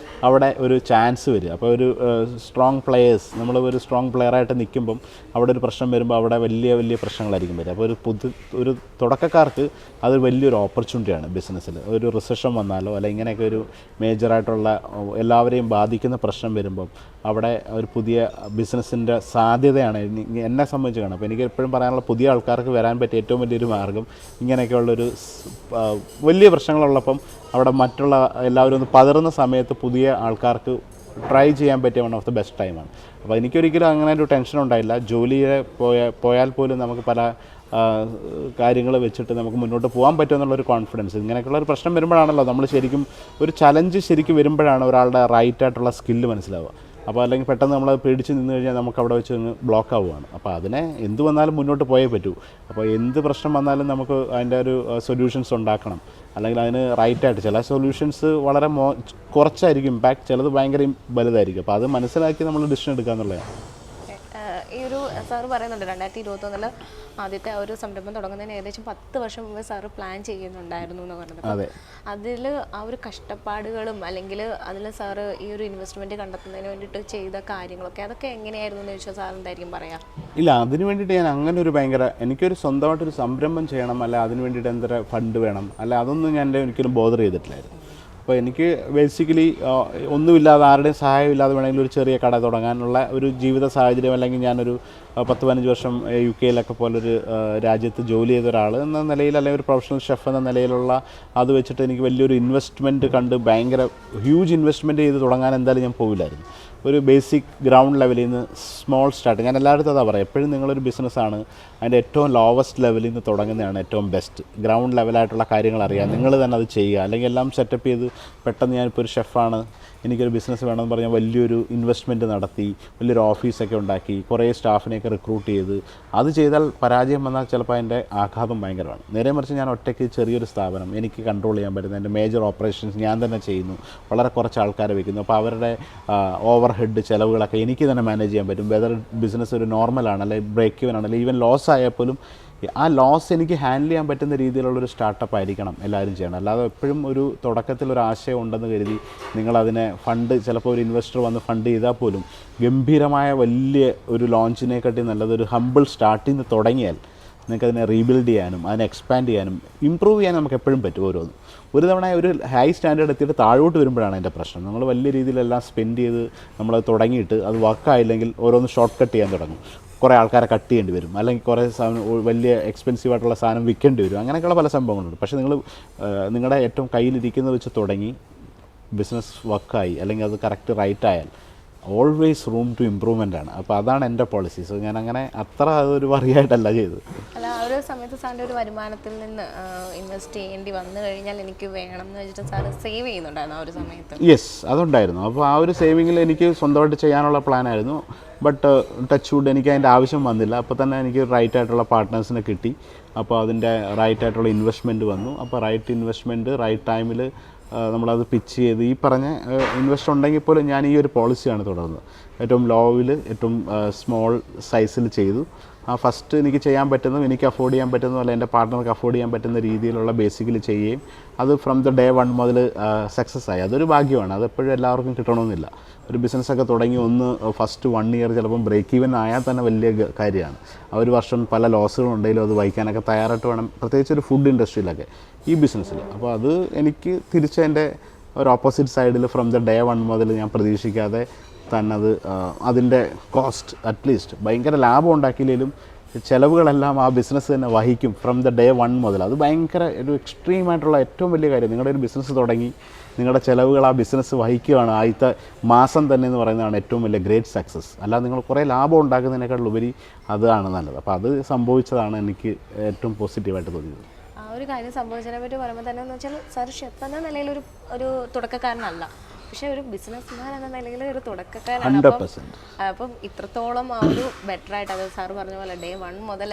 അവിടെ ഒരു ചാൻസ് വരിക. അപ്പോൾ ഒരു സ്ട്രോങ് പ്ലെയേഴ്സ്, നമ്മൾ ഒരു സ്ട്രോങ് പ്ലെയറായിട്ട് നിൽക്കുമ്പം അവിടെ ഒരു പ്രശ്നം വരുമ്പോൾ അവിടെ വലിയ വലിയ പ്രശ്നങ്ങളായിരിക്കും വരിക. അപ്പോൾ ഒരു തുടക്കക്കാർക്ക് അത് വലിയൊരു ഓപ്പർച്യൂണിറ്റിയാണ് ബിസിനസ്സിൽ. ഒരു റിസഷൻ വന്നാലോ അല്ലെങ്കിൽ ഇങ്ങനെയൊക്കെ ഒരു മേജറായിട്ടുള്ള എല്ലാവരെയും ബാധിക്കുന്ന പ്രശ്നം വരുമ്പം അവിടെ ഒരു പുതിയ ബിസിനസ്സിൻ്റെ സാധ്യതയാണ് എന്നെ സംബന്ധിച്ച് കാണും. അപ്പോൾ എനിക്ക് എപ്പോഴും പറയാനുള്ള പുതിയ ആൾക്കാർക്ക് വരാൻ പറ്റിയ ഏറ്റവും വലിയൊരു മാർഗ്ഗം ഇങ്ങനെയൊക്കെയുള്ളൊരു വലിയ പ്രശ്നങ്ങളുള്ളപ്പം അവിടെ മറ്റുള്ള എല്ലാവരും ഒന്ന് പതറുന്ന സമയത്ത് പുതിയ ആൾക്കാർക്ക് ട്രൈ ചെയ്യാൻ പറ്റിയ വൺ ഓഫ് ദ ബെസ്റ്റ് ടൈമാണ്. അപ്പോൾ എനിക്കൊരിക്കലും അങ്ങനെ ഒരു ടെൻഷൻ ഉണ്ടായില്ല. ജോലിയെ പോയാൽ പോലും നമുക്ക് പല കാര്യങ്ങൾ വെച്ചിട്ട് നമുക്ക് മുന്നോട്ട് പോകാൻ പറ്റുമെന്നുള്ളൊരു കോൺഫിഡൻസ്. ഇങ്ങനെയൊക്കെയുള്ളൊരു പ്രശ്നം വരുമ്പോഴാണല്ലോ നമ്മൾ ശരിക്കും ഒരു ചലഞ്ച് ശരിക്കും വരുമ്പോഴാണ് ഒരാളുടെ റൈറ്റായിട്ടുള്ള സ്കില്ല് മനസ്സിലാവുക. അപ്പോൾ അല്ലെങ്കിൽ പെട്ടെന്ന് നമ്മൾ പേടിച്ച് നിന്ന് കഴിഞ്ഞാൽ നമുക്ക് അവിടെ വെച്ച് ഒന്ന് ബ്ലോക്ക് ആവുകയാണ്. അപ്പോൾ അതിനെ എന്ത് വന്നാലും മുന്നോട്ട് പോയേ പറ്റൂ. അപ്പോൾ എന്ത് പ്രശ്നം വന്നാലും നമുക്ക് അതിൻ്റെ ഒരു സൊല്യൂഷൻസ് ഉണ്ടാക്കണം. അല്ലെങ്കിൽ അതിന് റൈറ്റായിട്ട് ചില സൊല്യൂഷൻസ് വളരെ കുറച്ചായിരിക്കും ഇമ്പാക്റ്റ്, ചിലത് ഭയങ്കര വലുതായിരിക്കും. അപ്പോൾ അത് മനസ്സിലാക്കി നമ്മൾ ഡിസിഷൻ എടുക്കുക എന്നുള്ളതാണ്. ഈ ഒരു സാറ് പറയുന്നുണ്ട് 2021 ആദ്യത്തെ ആ ഒരു സംരംഭം തുടങ്ങുന്നതിന് ഏകദേശം 10 വർഷം മുമ്പ് സാറ് പ്ലാൻ ചെയ്യുന്നുണ്ടായിരുന്നു എന്ന് പറഞ്ഞത്. അതിൽ ആ ഒരു കഷ്ടപ്പാടുകളും അല്ലെങ്കിൽ അതിൽ സാറ് ഈ ഒരു ഇൻവെസ്റ്റ്മെൻറ്റ് കണ്ടെത്തുന്നതിന് വേണ്ടിയിട്ട് ചെയ്ത കാര്യങ്ങളൊക്കെ അതൊക്കെ എങ്ങനെയായിരുന്നു എന്ന് ചോദിച്ചാൽ സാർ എന്തായിരിക്കും പറയാം? ഇല്ല, അതിന് വേണ്ടിയിട്ട് ഞാൻ അങ്ങനെ ഒരു എനിക്കൊരു സ്വന്തമായിട്ടൊരു സംരംഭം ചെയ്യണം, അല്ല അതിന് വേണ്ടിയിട്ട് എന്തൊരു ഫണ്ട് വേണം, അല്ല അതൊന്നും ഞാൻ ഒരിക്കലും ബോദർ ചെയ്തിട്ടില്ലായിരുന്നു. അപ്പോൾ എനിക്ക് ബേസിക്കലി ഒന്നുമില്ലാതെ ആരുടെയും സഹായമില്ലാതെ വേണമെങ്കിൽ ഒരു ചെറിയ കട തുടങ്ങാനുള്ള ഒരു ജീവിത സാഹചര്യം, അല്ലെങ്കിൽ ഞാനൊരു 10-15 വർഷം യു കെയിലൊക്കെ പോലൊരു രാജ്യത്ത് ജോലി ചെയ്ത ഒരാൾ എന്ന നിലയിൽ, അല്ലെങ്കിൽ ഒരു പ്രൊഫഷണൽ ഷെഫ് എന്ന നിലയിലുള്ള അത് വെച്ചിട്ട് എനിക്ക് വലിയൊരു ഇൻവെസ്റ്റ്മെൻറ്റ് കണ്ട് ഭയങ്കര ഹ്യൂജ് ഇൻവെസ്റ്റ്മെൻറ്റ് ചെയ്ത് തുടങ്ങാൻ എന്തായാലും ഞാൻ പോവില്ലായിരുന്നു. ഒരു ബേസിക് ഗ്രൗണ്ട് ലെവലിൽ നിന്ന് സ്മോൾ സ്റ്റാർട്ട്. ഞാൻ എല്ലായിടത്തും അതാ പറയാം, എപ്പോഴും നിങ്ങളൊരു ബിസിനസ്സാണ് അതിൻ്റെ ഏറ്റവും ലോവസ്റ്റ് ലെവലിൽ നിന്ന് തുടങ്ങുന്നതാണ് ഏറ്റവും ബെസ്റ്റ്. ഗ്രൗണ്ട് ലെവലായിട്ടുള്ള കാര്യങ്ങൾ അറിയാം, നിങ്ങൾ തന്നെ അത് ചെയ്യുക. അല്ലെങ്കിൽ എല്ലാം സെറ്റപ്പ് ചെയ്ത് പെട്ടെന്ന് ഞാനിപ്പോൾ ഒരു ഷെഫാണ്, എനിക്കൊരു ബിസിനസ് വേണമെന്ന് പറഞ്ഞാൽ വലിയൊരു ഇൻവെസ്റ്റ്മെൻറ്റ് നടത്തി വലിയൊരു ഓഫീസൊക്കെ ഉണ്ടാക്കി കുറേ സ്റ്റാഫിനെയൊക്കെ റിക്രൂട്ട് ചെയ്ത് അത് ചെയ്താൽ പരാജയം വന്നാൽ ചിലപ്പോൾ അതിൻ്റെ ആഘാതം ഭയങ്കരമാണ്. നേരെ മറിച്ച് ഞാൻ ഒറ്റയ്ക്ക് ചെറിയൊരു സ്ഥാപനം എനിക്ക് കൺട്രോൾ ചെയ്യാൻ പറ്റുന്ന എൻ്റെ മേജർ ഓപ്പറേഷൻസ് ഞാൻ തന്നെ ചെയ്യുന്നു, വളരെ കുറച്ച് ആൾക്കാരെ വയ്ക്കുന്നു. അപ്പോൾ അവരുടെ ഓവർ ഹെഡ് ചിലവുകളൊക്കെ എനിക്ക് തന്നെ മാനേജ് ചെയ്യാൻ പറ്റും. വെതർ ബിസിനസ് ഒരു നോർമലാണ് അല്ലെങ്കിൽ ബ്രേക്ക് ഈവൻ ആണ്, അല്ലെങ്കിൽ ഈവൻ ലോസ് ആയാൽ പോലും ആ ലോസ് എനിക്ക് ഹാൻഡിൽ ചെയ്യാൻ പറ്റുന്ന രീതിയിലുള്ളൊരു സ്റ്റാർട്ടപ്പ് ആയിരിക്കണം എല്ലാവരും ചെയ്യണം. അല്ലാതെ എപ്പോഴും ഒരു തുടക്കത്തിലൊരു ആശയം ഉണ്ടെന്ന് കരുതി നിങ്ങളതിനെ ഫണ്ട്, ചിലപ്പോൾ ഒരു ഇൻവെസ്റ്റർ വന്ന് ഫണ്ട് ചെയ്താൽ പോലും ഗംഭീരമായ വലിയ ഒരു ലോഞ്ചിനെക്കാട്ടി നല്ലതൊരു ഹമ്പിൾ സ്റ്റാർട്ടിൽ നിന്ന് തുടങ്ങിയാൽ നിങ്ങൾക്കതിനെ റീബിൽഡ് ചെയ്യാനും അതിനെ എക്സ്പാൻഡ് ചെയ്യാനും ഇമ്പ്രൂവ് ചെയ്യാനും നമുക്ക് എപ്പോഴും പറ്റും. ഓരോന്നും ഒരു തവണ ഒരു ഹൈ സ്റ്റാൻഡേർഡ് എത്തിയിട്ട് താഴോട്ട് വരുമ്പോഴാണ് അതിൻ്റെ പ്രശ്നം. നമ്മൾ വലിയ രീതിയിലെല്ലാം സ്പെൻഡ് ചെയ്ത് നമ്മൾ തുടങ്ങിയിട്ട് അത് വർക്കായില്ലെങ്കിൽ ഓരോന്ന് ഷോർട്ട് കട്ട് ചെയ്യാൻ തുടങ്ങും. കുറേ ആൾക്കാരെ കട്ട് ചെയ്യേണ്ടി വരും, അല്ലെങ്കിൽ കുറേ സാധനം വലിയ എക്സ്പെൻസീവ് ആയിട്ടുള്ള സാധനം വിൽക്കേണ്ടി വരും. അങ്ങനെയൊക്കെയുള്ള പല സംഭവങ്ങളുണ്ട്. പക്ഷേ നിങ്ങളുടെ ഏറ്റവും കയ്യിലിരിക്കുന്നത് വെച്ച് തുടങ്ങി ബിസിനസ് വർക്കായി അല്ലെങ്കിൽ അത് കറക്റ്റ് റൈറ്റായാൽ ഓൾവേസ് റൂം ടു ഇമ്പ്രൂവ്മെൻ്റ് ആണ്. അപ്പോൾ അതാണ് എൻ്റെ പോളിസി. സോ ഞാൻ അങ്ങനെ അത്ര അതൊരു വറിയായിട്ടല്ല ചെയ്തത്. അല്ല, ആ ഒരു സമയത്ത് സാറിൻ്റെ ഒരു വരുമാനത്തിൽ നിന്ന് ഇൻവെസ്റ്റ് ചെയ്യേണ്ടി വന്നു കഴിഞ്ഞാൽ എനിക്ക് വേണം എന്ന് വെച്ചിട്ട് സാറ് സേവ് ചെയ്യുന്നുണ്ടായിരുന്നു ആ ഒരു സമയത്ത്? യെസ്, അതുണ്ടായിരുന്നു. അപ്പോൾ ആ ഒരു സേവിങ്ങിൽ എനിക്ക് സ്വന്തമായിട്ട് ചെയ്യാനുള്ള പ്ലാനായിരുന്നു. ബട്ട് ടച്ച് വുഡ് എനിക്ക് അതിൻ്റെ ആവശ്യം വന്നില്ല. അപ്പോൾ തന്നെ എനിക്ക് റൈറ്റ് ആയിട്ടുള്ള പാർട്ട്നേഴ്സിനെ കിട്ടി. അപ്പോൾ അതിൻ്റെ റൈറ്റ് ആയിട്ടുള്ള ഇൻവെസ്റ്റ്മെൻറ്റ് വന്നു. അപ്പോൾ റൈറ്റ് ഇൻവെസ്റ്റ്മെൻറ്റ് റൈറ്റ് ടൈമിൽ നമ്മളത് പിച്ച് ചെയ്ത് ഈ പറഞ്ഞ ഇൻവെസ്റ്റ് ഉണ്ടെങ്കിൽ പോലും ഞാൻ ഈ ഒരു പോളിസിയാണ് തുടർന്നത്. ഏറ്റവും ലോവിൽ ഏറ്റവും സ്മോൾ സൈസിൽ ചെയ്തു. ആ ഫസ്റ്റ് എനിക്ക് ചെയ്യാൻ പറ്റുന്നതും എനിക്ക് അഫോർഡ് ചെയ്യാൻ പറ്റുന്നതും അല്ല എൻ്റെ പാർട്ട്ണർക്ക് അഫോർഡ് ചെയ്യാൻ പറ്റുന്ന രീതിയിലുള്ള ബേസിക്കലി ചെയ്യുകയും അത് ഫ്രം ദ ഡേ വൺ മുതൽ സക്സസ് ആയി. അതൊരു ഭാഗ്യമാണ്. അതെപ്പോഴും എല്ലാവർക്കും കിട്ടണമെന്നില്ല. ഒരു ബിസിനസ്സൊക്കെ തുടങ്ങി ഫസ്റ്റ് 1 ഇയർ ചിലപ്പം ബ്രേക്ക് ഈവൻ ആയാൽ തന്നെ വലിയ കാര്യമാണ്. ആ ഒരു വർഷം പല ലോസുകളുണ്ടെങ്കിലും അത് വഹിക്കാനൊക്കെ തയ്യാറായിട്ട് വേണം, പ്രത്യേകിച്ച് ഒരു ഫുഡ് ഇൻഡസ്ട്രിയിലൊക്കെ, ഈ ബിസിനസ്സിൽ. അപ്പോൾ അത് എനിക്ക് തിരിച്ചതിൻ്റെ ഒരു ഓപ്പോസിറ്റ് സൈഡിൽ ഫ്രം ദ ഡേ വൺ മുതൽ ഞാൻ പ്രതീക്ഷിക്കാതെ തന്നെ അതിൻ്റെ കോസ്റ്റ് അറ്റ്ലീസ്റ്റ് ഭയങ്കര ലാഭം ഉണ്ടാക്കിയില്ലെങ്കിലും ചിലവുകളെല്ലാം ആ ബിസിനസ് തന്നെ വഹിക്കും ഫ്രം ദ ഡേ വൺ മുതൽ. അത് ഭയങ്കര ഒരു എക്സ്ട്രീമായിട്ടുള്ള ഏറ്റവും വലിയ കാര്യം. നിങ്ങളുടെ ഒരു ബിസിനസ് തുടങ്ങി നിങ്ങളുടെ ചിലവുകൾ ആ ബിസിനസ് വഹിക്കുകയാണ് ആദ്യത്തെ മാസം തന്നെ എന്ന് പറയുന്നതാണ് ഏറ്റവും വലിയ ഗ്രേറ്റ് സക്സസ്. അല്ലാതെ നിങ്ങൾ കുറേ ലാഭം ഉണ്ടാക്കുന്നതിനേക്കാളുപരി അതാണ് നല്ലത്. അപ്പോൾ അത് സംഭവിച്ചതാണ് എനിക്ക് ഏറ്റവും പോസിറ്റീവായിട്ട് തോന്നിയത്. ആ ഒരു കാര്യം സംഭവിച്ചതിനെ പറ്റി പറയുമ്പോൾ തന്നെ എന്ന് വെച്ചാൽ സാർ ഷെഫ് എന്ന നിലയിൽ ഒരു തുടക്കക്കാരനല്ല, പക്ഷെ ഒരു ബിസിനസ്മാൻ എന്ന നിലയിൽ ഒരു തുടക്കക്കാരാണ്. അപ്പം ഇത്രത്തോളം ആ ഒരു ബെറ്റർ ആയിട്ട്, അത് സാറ് പറഞ്ഞ പോലെ ഡേ വൺ മുതൽ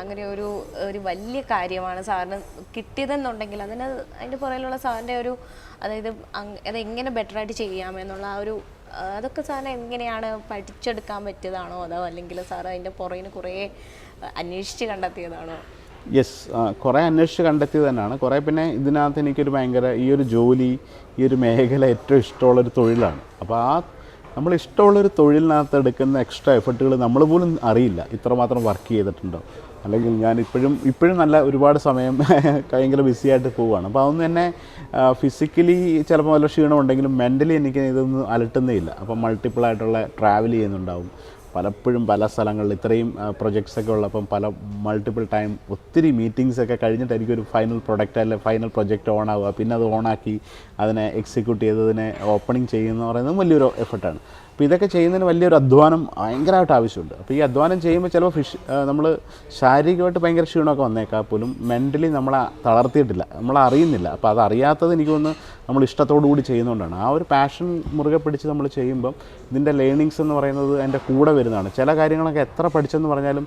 അങ്ങനെ ഒരു വലിയ കാര്യമാണ് സാറിന് കിട്ടിയതെന്നുണ്ടെങ്കിൽ അതിൻ്റെ പുറകിലുള്ള സാറിൻ്റെ അതായത് അതെങ്ങനെ ബെറ്ററായിട്ട് ചെയ്യാമെന്നുള്ള അതൊക്കെ സാറിന് എങ്ങനെയാണ് പഠിച്ചെടുക്കാൻ പറ്റിയതാണോ, അതോ അല്ലെങ്കിൽ സാർ അതിൻ്റെ പുറകിന് കുറേ അന്വേഷിച്ച് കണ്ടെത്തിയതാണോ? യെസ്, കുറേ അന്വേഷിച്ച് കണ്ടെത്തിയത് തന്നെയാണ്. കുറേ പിന്നെ ഇതിനകത്ത് എനിക്കൊരു ഭയങ്കര ഈ ഒരു ജോലി, ഈ ഒരു മേഖല ഏറ്റവും ഇഷ്ടമുള്ളൊരു തൊഴിലാണ്. അപ്പോൾ നമ്മൾ ഇഷ്ടമുള്ളൊരു തൊഴിലിനകത്ത് എടുക്കുന്ന എക്സ്ട്രാ എഫർട്ടുകൾ നമ്മൾ പോലും അറിയില്ല ഇത്രമാത്രം വർക്ക് ചെയ്തിട്ടുണ്ടോ. അല്ലെങ്കിൽ ഞാൻ ഇപ്പോഴും നല്ല ഒരുപാട് സമയം ഭയങ്കര ബിസിയായിട്ട് പോവുകയാണ്. അപ്പോൾ അതൊന്നും തന്നെ ഫിസിക്കലി ചിലപ്പോൾ വല്ല ക്ഷീണം ഉണ്ടെങ്കിലും മെൻ്റലി എനിക്ക് ഇതൊന്നും അലട്ടുന്നേ ഇല്ല. അപ്പോൾ മൾട്ടിപ്പിളായിട്ടുള്ള ട്രാവൽ ചെയ്യുന്നുണ്ടാവും പലപ്പോഴും പല സ്ഥലങ്ങളിൽ. ഇത്രയും പ്രൊജക്ട്സൊക്കെ ഉള്ളപ്പം മൾട്ടിപ്പിൾ ടൈം ഒത്തിരി മീറ്റിങ്സൊക്കെ കഴിഞ്ഞിട്ടായിരിക്കും ഒരു ഫൈനൽ പ്രൊഡക്റ്റ് അല്ലെ ഫൈനൽ പ്രൊജക്റ്റ് ഓണാവുക. പിന്നെ അത് ഓണാക്കി അതിനെ എക്സിക്യൂട്ട് ചെയ്തതിനെ ഓപ്പണിങ് ചെയ്യുന്ന പറയുന്നത് വലിയൊരു എഫർട്ടാണ്. അപ്പോൾ ഇതൊക്കെ ചെയ്യുന്നതിന് വലിയൊരു അധ്വാനം ഭയങ്കരമായിട്ട് ആവശ്യമുണ്ട്. അപ്പോൾ ഈ അധ്വാനം ചെയ്യുമ്പോൾ ചിലപ്പോൾ നമ്മൾ ശാരീരികമായിട്ട് ഭയങ്കര ക്ഷീണമൊക്കെ വന്നേക്കാൾ പോലും മെൻ്റലി നമ്മളെ തളർത്തിയിട്ടില്ല, നമ്മളറിയുന്നില്ല. അപ്പോൾ അതറിയാത്തത് എനിക്ക് തോന്നുന്നു നമ്മൾ ഇഷ്ടത്തോടു കൂടി ചെയ്യുന്നതുകൊണ്ടാണ്. ആ ഒരു പാഷൻ മുറുകെ പിടിച്ച് നമ്മൾ ചെയ്യുമ്പം ഇതിൻ്റെ ലേണിങ്സ് എന്ന് പറയുന്നത് അതിൻ്റെ കൂടെ വരുന്നതാണ്. ചില കാര്യങ്ങളൊക്കെ എത്ര പഠിച്ചെന്ന് പറഞ്ഞാലും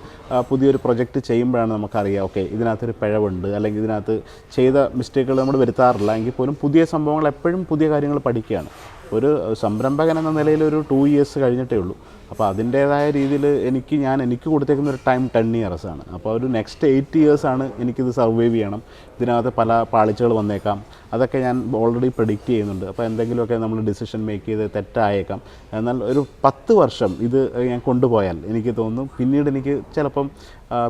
പുതിയൊരു പ്രൊജക്റ്റ് ചെയ്യുമ്പോഴാണ് നമുക്കറിയാം ഓക്കെ ഇതിനകത്തൊരു പിഴവുണ്ട്, അല്ലെങ്കിൽ ഇതിനകത്ത് ചെയ്ത മിസ്റ്റേക്കുകൾ നമ്മൾ വരുത്താറില്ല. എങ്കിൽ പോലും പുതിയ സംഭവങ്ങൾ എപ്പോഴും പുതിയ കാര്യങ്ങൾ പഠിക്കുകയാണ്. ഒരു സംരംഭകൻ എന്ന നിലയിൽ ഒരു 2 ഇയേഴ്സ് കഴിഞ്ഞിട്ടേ ഉള്ളൂ. അപ്പോൾ അതിൻ്റേതായ രീതിയിൽ എനിക്ക് കൊടുത്തേക്കുന്ന ഒരു ടൈം 10 ഇയേഴ്സാണ്. അപ്പോൾ ഒരു നെക്സ്റ്റ് 8 ഇയേഴ്സാണ് എനിക്കിത് സർവൈവ് ചെയ്യണം. ഇതിനകത്ത് പല പാളിച്ചകൾ വന്നേക്കാം, അതൊക്കെ ഞാൻ ഓൾറെഡി പ്രെഡിക്റ്റ് ചെയ്യുന്നുണ്ട്. അപ്പോൾ എന്തെങ്കിലുമൊക്കെ നമ്മൾ ഡിസിഷൻ മേക്ക് ചെയ്ത് തെറ്റായേക്കാം. എന്നാൽ ഒരു 10 വർഷം ഇത് ഞാൻ കൊണ്ടുപോയാൽ എനിക്ക് തോന്നുന്നു പിന്നീട് എനിക്ക് ചിലപ്പം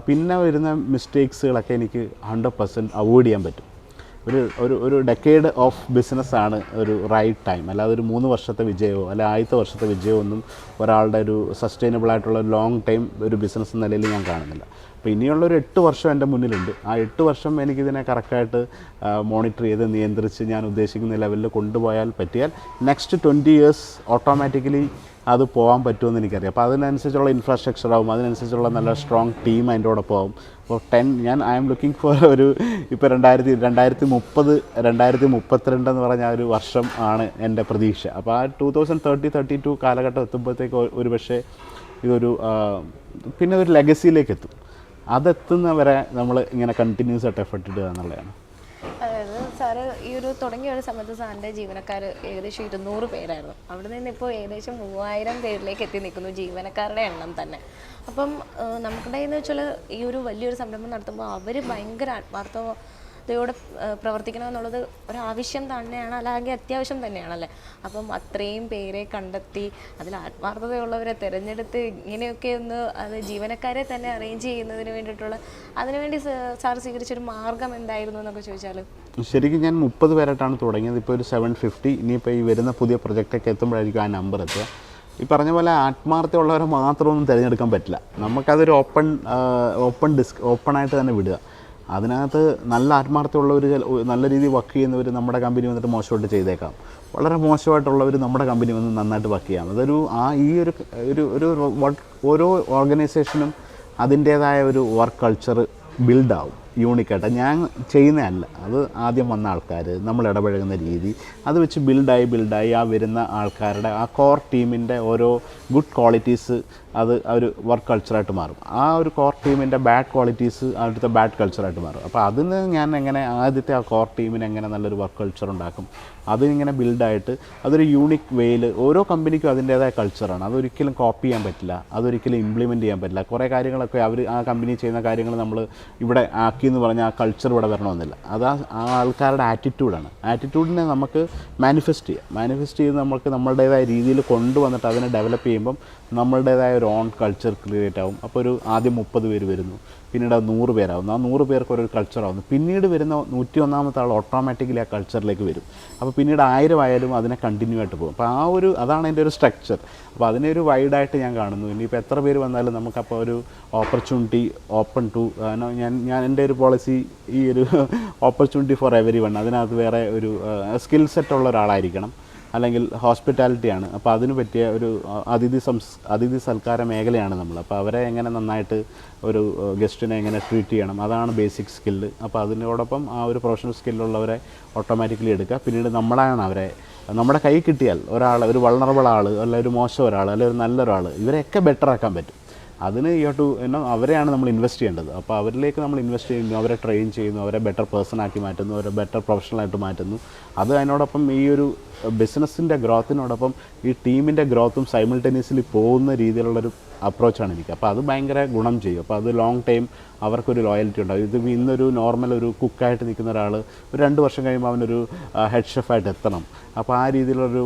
പിന്നെ വരുന്ന മിസ്റ്റേക്സുകളൊക്കെ എനിക്ക് 100% അവോയ്ഡ് ചെയ്യാൻ പറ്റും. ഒരു ഡെക്കേഡ് ഓഫ് ബിസിനസ്സാണ് ഒരു റൈറ്റ് ടൈം. അല്ലാതെ ഒരു 3 വർഷത്തെ വിജയമോ അല്ല ആദ്യത്തെ വർഷത്തെ വിജയമോ ഒന്നും ഒരാളുടെ ഒരു സസ്റ്റൈനബിൾ ആയിട്ടുള്ള ലോങ് ടൈം ഒരു ബിസിനസ് എന്ന നിലയിൽ ഞാൻ കാണുന്നില്ല. അപ്പോൾ ഇനിയുള്ളൊരു 8 വർഷം എൻ്റെ മുന്നിലുണ്ട്. ആ 8 വർഷം എനിക്കിതിനെ കറക്റ്റായിട്ട് മോണിറ്റർ ചെയ്ത് നിയന്ത്രിച്ച് ഞാൻ ഉദ്ദേശിക്കുന്ന ലെവലിൽ കൊണ്ടുപോയാൽ പറ്റിയാൽ നെക്സ്റ്റ് 20 ഇയേഴ്സ് ഓട്ടോമാറ്റിക്കലി അത് പോകാൻ പറ്റുമെന്ന് എനിക്കറിയാം. അപ്പോൾ അതിനനുസരിച്ചുള്ള ഇൻഫ്രാസ്ട്രക്ചർ ആവും, അതിനനുസരിച്ചുള്ള നല്ല സ്ട്രോങ് ടീം അതിൻ്റെ കൂടെ പോകും. അപ്പോൾ ഐ ആം ലുക്കിംഗ് ഫോർ ഇപ്പോൾ 2030 2032 എന്ന് പറഞ്ഞ ഒരു വർഷം ആണ് എൻ്റെ പ്രതീക്ഷ. അപ്പോൾ ആ 2032 കാലഘട്ടം എത്തുമ്പോഴത്തേക്ക് ഒരു പക്ഷേ ഇതൊരു പിന്നെ ഒരു ലെഗസിയിലേക്ക് എത്തും. അതെത്തുന്നവരെ നമ്മൾ ഇങ്ങനെ കണ്ടിന്യൂസ് ആയിട്ട് എഫർട്ട് ഇടുക എന്നുള്ളതാണ്. അതായത് സാറ് ഈ തുടങ്ങിയ ഒരു സമയത്ത് സാറിൻ്റെ ജീവനക്കാർ ഏകദേശം 200 പേരായിരുന്നു. അവിടെ നിന്ന് ഇപ്പോൾ ഏകദേശം 3000 പേരിലേക്ക് എത്തി നിൽക്കുന്നു ജീവനക്കാരുടെ എണ്ണം തന്നെ. അപ്പം നമുക്കിടെ എന്ന് വെച്ചാൽ ഈ വലിയൊരു സംരംഭം നടത്തുമ്പോൾ അവർ ഭയങ്കര ആത്മാർത്ഥതയോടെ പ്രവർത്തിക്കണമെന്നുള്ളത് ഒരാവശ്യം തന്നെയാണ്, അല്ലെങ്കിൽ അത്യാവശ്യം തന്നെയാണല്ലേ. അപ്പം അത്രയും പേരെ കണ്ടെത്തി അതിൽ ആത്മാർത്ഥതയുള്ളവരെ തിരഞ്ഞെടുത്ത് ഇങ്ങനെയൊക്കെ അത് ജീവനക്കാരെ തന്നെ അറേഞ്ച് ചെയ്യുന്നതിന് വേണ്ടിയിട്ടുള്ള അതിനുവേണ്ടി സാർ സ്വീകരിച്ചൊരു മാർഗം എന്തായിരുന്നു എന്നൊക്കെ ചോദിച്ചാൽ? ശരിക്കും ഞാൻ 30 പേരായിട്ടാണ് തുടങ്ങിയത്. ഇപ്പോൾ ഒരു 750. ഇനിയിപ്പോൾ ഈ വരുന്ന പുതിയ പ്രൊജക്റ്റൊക്കെ എത്തുമ്പോഴായിരിക്കും ആ നമ്പർ എത്തുക. ഈ പറഞ്ഞ പോലെ ആത്മാർത്ഥമുള്ളവരെ മാത്രമൊന്നും തിരഞ്ഞെടുക്കാൻ പറ്റില്ല. നമുക്കതൊരു ഓപ്പണായിട്ട് തന്നെ വിടുക. അതിനകത്ത് നല്ല ആത്മാർത്ഥമുള്ളവർ, നല്ല രീതിയിൽ വർക്ക് ചെയ്യുന്നവർ നമ്മുടെ കമ്പനി വന്നിട്ട് മോശമായിട്ട് ചെയ്തേക്കാം. വളരെ മോശമായിട്ടുള്ളവർ നമ്മുടെ കമ്പനി വന്ന് നന്നായിട്ട് വർക്ക് ചെയ്യാം. അതൊരു ഈ ഒരു ഒരു ഒരു ഓരോ ഓർഗനൈസേഷനും അതിൻ്റേതായ ഒരു വർക്ക് കൾച്ചർ ബിൽഡാവും യൂണിക്കായിട്ട്. ഞാൻ ചെയ്യുന്നതല്ല, അത് ആദ്യം വന്ന ആൾക്കാർ, നമ്മൾ ഇടപഴകുന്ന രീതി, അത് വെച്ച് ബിൽഡായി ആ വരുന്ന ആൾക്കാരുടെ ആ കോർ ടീമിൻ്റെ ഓരോ ഗുഡ് ക്വാളിറ്റീസ് അത് ഒരു വർക്ക് കൾച്ചറായിട്ട് മാറും. ആ ഒരു കോർ ടീമിൻ്റെ ബാഡ് ക്വാളിറ്റീസ് അവിടുത്തെ ബാഡ് കൾച്ചറായിട്ട് മാറും. അപ്പോൾ അതിന് ഞാൻ എങ്ങനെ ആദ്യത്തെ ആ കോർ ടീമിന് എങ്ങനെ നല്ലൊരു വർക്ക് കൾച്ചർ ഉണ്ടാക്കും, അതിങ്ങനെ ബിൽഡായിട്ട് അതൊരു യൂണിക് വേയിൽ, ഓരോ കമ്പനിക്കും അതിൻ്റേതായ കൾച്ചറാണ്. അതൊരിക്കലും കോപ്പി ചെയ്യാൻ പറ്റില്ല, അതൊരിക്കലും ഇംപ്ലിമെൻറ്റ് ചെയ്യാൻ പറ്റില്ല. കുറേ കാര്യങ്ങളൊക്കെ അവർ ആ കമ്പനി ചെയ്യുന്ന കാര്യങ്ങൾ നമ്മൾ ഇവിടെ ആക്കിയെന്ന് പറഞ്ഞാൽ ആ കൾച്ചർ ഇവിടെ വരണമെന്നില്ല. അത് ആ ആൾക്കാരുടെ ആറ്റിറ്റ്യൂഡാണ്. ആറ്റിറ്റ്യൂഡിനെ നമുക്ക് മാനിഫെസ്റ്റ് ചെയ്ത് നമുക്ക് നമ്മളുടേതായ രീതിയിൽ കൊണ്ടുവന്നിട്ട് അതിനെ ഡെവലപ്പ് ചെയ്യുമ്പം നമ്മളുടേതായ ഒരു ഓൺ കൾച്ചർ ക്രിയേറ്റ് ആവും. അപ്പോൾ ഒരു ആദ്യം 30 പേര് വരുന്നു, പിന്നീട് അത് 100 പേരാവുന്നു, ആ 100 പേർക്ക് ഒരു കൾച്ചറാവുന്നു, പിന്നീട് വരുന്ന 101ാമത്തെ ആൾ ഓട്ടോമാറ്റിക്കലി ആ കൾച്ചറിലേക്ക് വരും. അപ്പോൾ പിന്നീട് 1000 ആയാലും അതിനെ കണ്ടിന്യൂ ആയിട്ട് പോകും. അപ്പോൾ അതാണ് എൻ്റെ ഒരു സ്ട്രക്ചർ. അപ്പോൾ അതിനെ ഒരു വൈഡായിട്ട് ഞാൻ കാണുന്നു. ഇനിയിപ്പോൾ എത്ര പേര് വന്നാലും നമുക്കപ്പോൾ ഒരു ഓപ്പർച്യൂണിറ്റി ഓപ്പൺ ടു, ഞാൻ എൻ്റെ ഒരു പോളിസി ഈ ഒരു ഓപ്പർച്യൂണിറ്റി ഫോർ എവരി വൺ. അതിനകത്ത് വേറെ ഒരു സ്കിൽ സെറ്റുള്ള ഒരാളായിരിക്കണം, അല്ലെങ്കിൽ ഹോസ്പിറ്റാലിറ്റിയാണ്. അപ്പോൾ അതിന് പറ്റിയ ഒരു അതിഥി സൽക്കാര മേഖലയാണ് നമ്മൾ. അപ്പോൾ അവരെ എങ്ങനെ നന്നായിട്ട് ഒരു ഗസ്റ്റിനെ എങ്ങനെ ട്രീറ്റ് ചെയ്യണം, അതാണ് ബേസിക് സ്കില്ല്. അപ്പോൾ അതിനോടൊപ്പം ആ ഒരു പ്രൊഫഷണൽ സ്കില്ലുള്ളവരെ ഓട്ടോമാറ്റിക്കലി എടുക്കുക. പിന്നീട് നമ്മളാണ് അവരെ നമ്മുടെ കൈ കിട്ടിയാൽ ഒരു വൾണറബിൾ ആൾ, അല്ലെങ്കിൽ ഒരു മോശം ഒരാൾ, അല്ലെങ്കിൽ ഒരു നല്ലൊരാൾ, ഇവരെയൊക്കെ ബെറ്റർ ആക്കാൻ പറ്റും. അതിന് അവരെയാണ് നമ്മൾ ഇൻവെസ്റ്റ് ചെയ്യേണ്ടത്. അപ്പോൾ അവരിലേക്ക് നമ്മൾ ഇൻവെസ്റ്റ് ചെയ്യുന്നു, അവരെ ട്രെയിൻ ചെയ്യുന്നു, അവരെ ബെറ്റർ പേഴ്സണാക്കി മാറ്റുന്നു, അവരെ ബെറ്റർ പ്രൊഫഷണലായിട്ട് മാറ്റുന്നു. അത് അതിനോടൊപ്പം ഈ ഒരു ബിസിനസ്സിൻ്റെ ഗ്രോത്തിനോടൊപ്പം ഈ ടീമിൻ്റെ ഗ്രോത്തും സൈമിൾട്ടേനിയസ്ലി പോകുന്ന രീതിയിലുള്ളൊരു അപ്രോച്ചാണ് എനിക്ക്. അപ്പോൾ അത് ഭയങ്കര ഗുണം ചെയ്യും. അപ്പോൾ അത് ലോങ് ടൈം അവർക്കൊരു ലോയൽറ്റി ഉണ്ടാവും. ഇത് ഇന്നൊരു നോർമൽ ഒരു കുക്കായിട്ട് നിൽക്കുന്ന ഒരാൾ ഒരു 2 വർഷം കഴിയുമ്പോൾ അവനൊരു ഹെഡ് ഷെഫായിട്ട് എത്തണം. അപ്പോൾ ആ രീതിയിലൊരു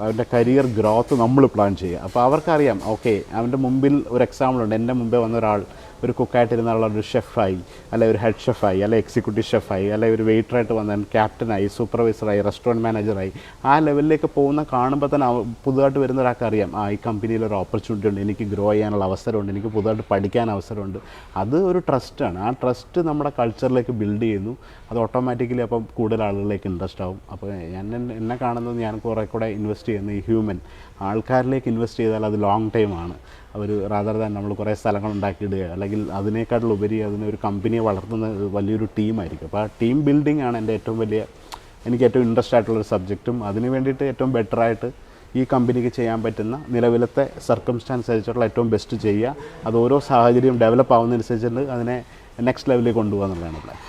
അവൻ്റെ കരിയർ ഗ്രോത്ത് നമ്മൾ പ്ലാൻ ചെയ്യുക. അപ്പോൾ അവർക്കറിയാം, ഓക്കെ, അവൻ്റെ മുമ്പിൽ ഒരു എക്സാമ്പിളുണ്ട്. എൻ്റെ മുമ്പേ വന്ന ഒരാൾ ഒരു കുക്കായിട്ടിരുന്ന ആളൊരു ഷെഫായി, അല്ലെങ്കിൽ ഒരു ഹെഡ് ഷെഫായി, അല്ലെങ്കിൽ എക്സിക്യൂട്ടീവ് ഷെഫായി, അല്ലെങ്കിൽ ഒരു വെയിറ്ററായിട്ട് വന്നാൽ ക്യാപ്റ്റനായി, സൂപ്പർവൈസറായി, റെസ്റ്റോറൻറ്റ് മാനേജറായി. ആ ലെവലിലേക്ക് പോകുന്ന കാണുമ്പോൾ തന്നെ പുതുതായിട്ട് വരുന്ന ഒരാൾക്ക് അറിയാം, ഈ കമ്പനിയിൽ ഒരു ഓപ്പർച്യൂണിറ്റി ഉണ്ട്, എനിക്ക് ഗ്രോ ചെയ്യാനുള്ള അവസരമുണ്ട്, എനിക്ക് പുതുതായിട്ട് പഠിക്കാൻ അവസരമുണ്ട്. അത് ഒരു ട്രസ്റ്റാണ്. ആ ട്രസ്റ്റ് നമ്മുടെ കൾച്ചറിലേക്ക് ബിൽഡ് ചെയ്യുന്നു. അത് ഓട്ടോമാറ്റിക്കലി അപ്പം കൂടുതൽ ആളുകളിലേക്ക് ഇൻട്രസ്റ്റ് ആവും. അപ്പോൾ എന്നെ കാണുന്നത്, ഞാൻ കുറേ കൂടെ ഇൻവെസ്റ്റ് ചെയ്യുന്ന ഈ ഹ്യൂമൻ ആൾക്കാരിലേക്ക് ഇൻവെസ്റ്റ് ചെയ്താൽ അത് ലോങ് ടൈമാണ്. റാദർ ദാൻ നമ്മൾ കുറേ സ്ഥലങ്ങൾ ഉണ്ടാക്കിയിടുക, അല്ലെങ്കിൽ അതിനേക്കാളുപരി അതിനൊരു കമ്പനിയെ വളർത്തുന്ന വലിയൊരു ടീമായിരിക്കും. അപ്പോൾ ആ ടീം ബിൽഡിംഗ് ആണ് എനിക്ക് ഏറ്റവും ഇൻട്രസ്റ്റ് ആയിട്ടുള്ളൊരു സബ്ജക്റ്റും. അതിന് വേണ്ടിയിട്ട് ഏറ്റവും ബെറ്ററായിട്ട് ഈ കമ്പനിക്ക് ചെയ്യാൻ പറ്റുന്ന നിലവിലത്തെ സർക്കംസ്റ്റാൻസ് അനുസരിച്ചുള്ള ഏറ്റവും ബെസ്റ്റ് ചെയ്യുക. അത് ഓരോ സാഹചര്യം ഡെവലപ്പ് ആവുന്നതനുസരിച്ചിട്ട് അതിനെ നെക്സ്റ്റ് ലെവലിലേക്ക് കൊണ്ടുപോകുക എന്നുള്ളതാണ് പ്ലാൻ.